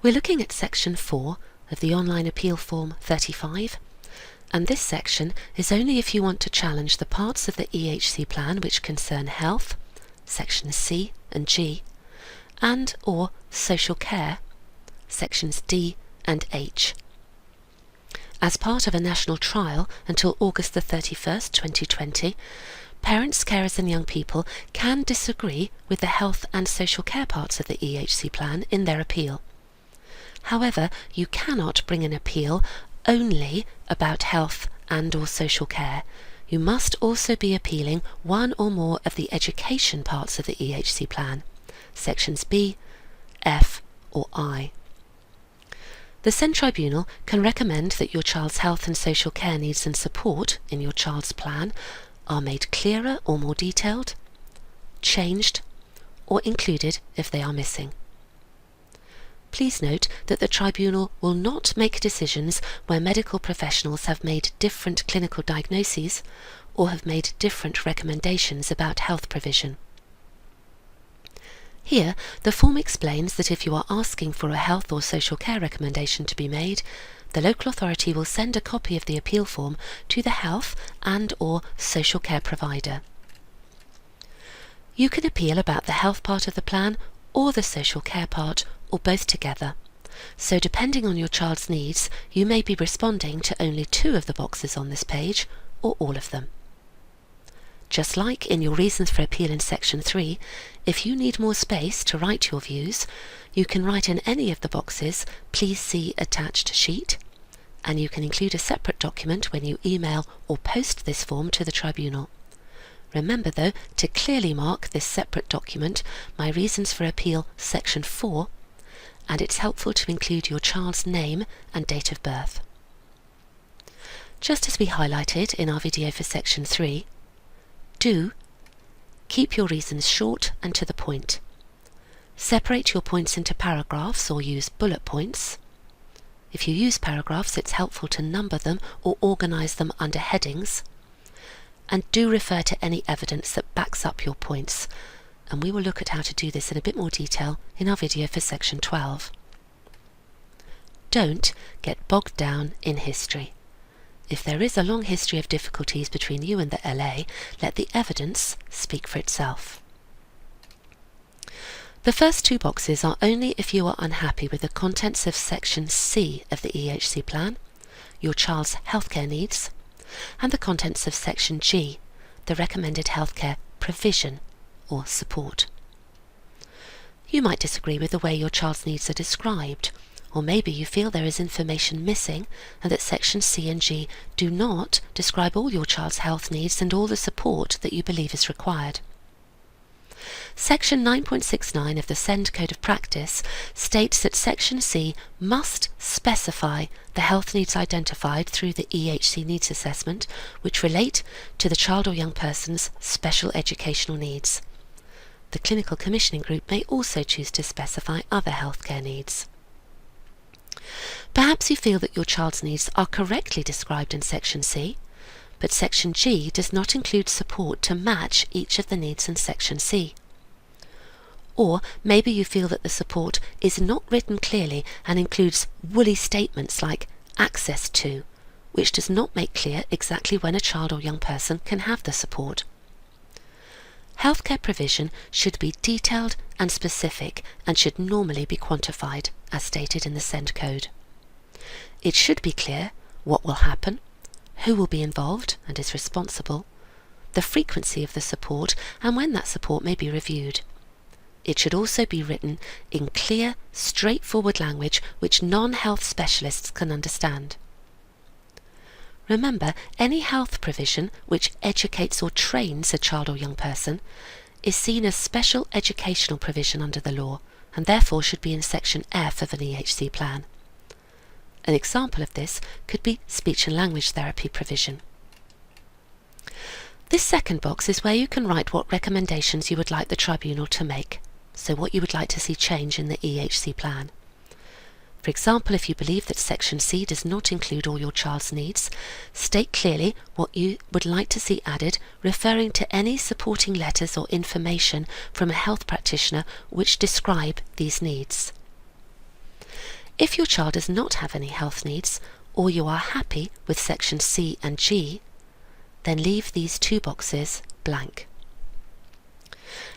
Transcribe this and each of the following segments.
We're looking at Section 4 of the Online Appeal Form 35, and this section is only if you want to challenge the parts of the EHC plan which concern health, Sections C and G, and or social care, Sections D and H. As part of a national trial until August the 31st, 2020, parents, carers and young people can disagree with the health and social care parts of the EHC plan in their appeal. However, you cannot bring an appeal only about health and or social care. You must also be appealing one or more of the education parts of the EHC plan, Sections B, F or I. The SEND Tribunal can recommend that your child's health and social care needs and support in your child's plan are made clearer or more detailed, changed, or included if they are missing. Please note that the Tribunal will not make decisions where medical professionals have made different clinical diagnoses or have made different recommendations about health provision. Here, the form explains that if you are asking for a health or social care recommendation to be made, the local authority will send a copy of the appeal form to the health and or social care provider. You can appeal about the health part of the plan or the social care part, or both together. So depending on your child's needs, you may be responding to only two of the boxes on this page, or all of them. Just like in your reasons for appeal in Section 3, if you need more space to write your views, you can write in any of the boxes, "Please see attached sheet," and you can include a separate document when you email or post this form to the Tribunal. Remember though to clearly mark this separate document, My Reasons for Appeal Section 4, and it's helpful to include your child's name and date of birth. Just as we highlighted in our video for Section 3, do keep your reasons short and to the point. Separate your points into paragraphs or use bullet points. If you use paragraphs, it's helpful to number them or organise them under headings. And do refer to any evidence that backs up your points, and we will look at how to do this in a bit more detail in our video for Section 12. Don't get bogged down in history. If there is a long history of difficulties between you and the LA, let the evidence speak for itself. The first two boxes are only if you are unhappy with the contents of Section C of the EHC plan, your child's healthcare needs, and the contents of Section G, the recommended healthcare provision or support. You might disagree with the way your child's needs are described, or maybe you feel there is information missing and that Sections C and G do not describe all your child's health needs and all the support that you believe is required. Section 9.69 of the SEND Code of Practice states that Section C must specify the health needs identified through the EHC needs assessment which relate to the child or young person's special educational needs. The Clinical Commissioning Group may also choose to specify other healthcare needs. Perhaps you feel that your child's needs are correctly described in Section C, but Section G does not include support to match each of the needs in Section C. Or maybe you feel that the support is not written clearly and includes woolly statements like access to, which does not make clear exactly when a child or young person can have the support. Healthcare provision should be detailed and specific and should normally be quantified, as stated in the SEND Code. It should be clear what will happen, who will be involved and is responsible, the frequency of the support and when that support may be reviewed. It should also be written in clear, straightforward language which non-health specialists can understand. Remember, any health provision which educates or trains a child or young person is seen as special educational provision under the law and therefore should be in Section F of an EHC plan. An example of this could be speech and language therapy provision. This second box is where you can write what recommendations you would like the Tribunal to make, so what you would like to see change in the EHC plan. For example, if you believe that Section C does not include all your child's needs, state clearly what you would like to see added, referring to any supporting letters or information from a health practitioner which describe these needs. If your child does not have any health needs, or you are happy with sections C and G, then leave these two boxes blank.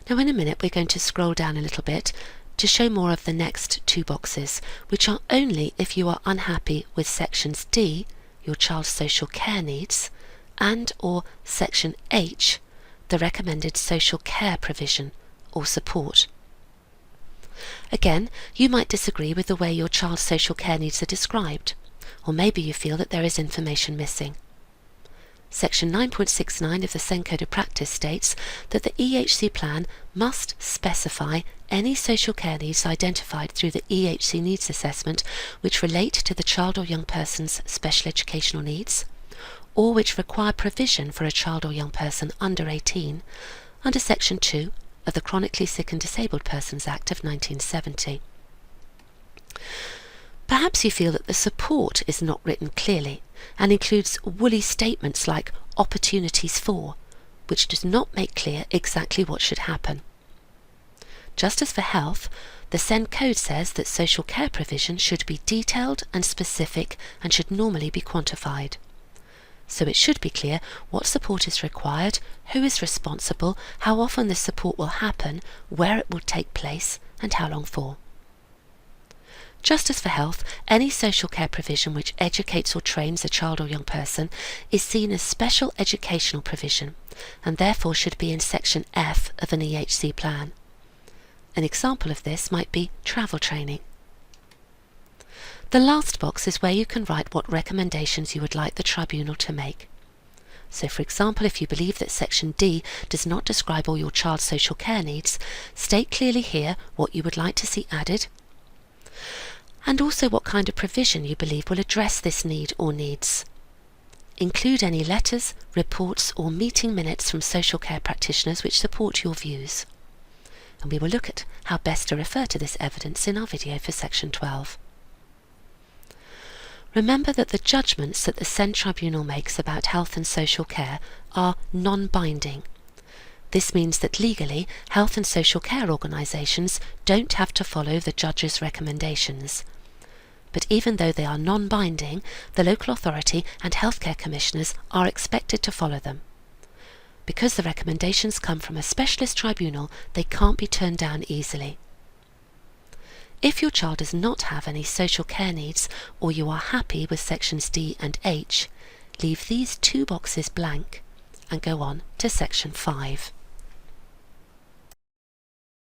Now in a minute we're going to scroll down a little bit to show more of the next two boxes, which are only if you are unhappy with sections D, your child's social care needs, and or section H, the recommended social care provision or support. Again, you might disagree with the way your child's social care needs are described, or maybe you feel that there is information missing. Section 9.69 of the SEND Code of Practice states that the EHC plan must specify any social care needs identified through the EHC needs assessment which relate to the child or young person's special educational needs, or which require provision for a child or young person under 18 under Section 2 of the Chronically Sick and Disabled Persons Act of 1970. Perhaps you feel that the support is not written clearly and includes woolly statements like opportunities for, which does not make clear exactly what should happen. Just as for health, the SEND Code says that social care provision should be detailed and specific and should normally be quantified. So it should be clear what support is required, who is responsible, how often this support will happen, where it will take place, and how long for. Just as for health, any social care provision which educates or trains a child or young person is seen as special educational provision, and therefore should be in Section F of an EHC plan. An example of this might be travel training. The last box is where you can write what recommendations you would like the tribunal to make. So for example, if you believe that Section D does not describe all your child's social care needs, state clearly here what you would like to see added, and also what kind of provision you believe will address this need or needs. Include any letters, reports or meeting minutes from social care practitioners which support your views. And we will look at how best to refer to this evidence in our video for Section 12. Remember that the judgments that the SEND Tribunal makes about health and social care are non-binding. This means that legally, health and social care organisations don't have to follow the judge's recommendations. But even though they are non-binding, the local authority and healthcare commissioners are expected to follow them. Because the recommendations come from a specialist tribunal, they can't be turned down easily. If your child does not have any social care needs, or you are happy with sections D and H, leave these two boxes blank and go on to Section 5.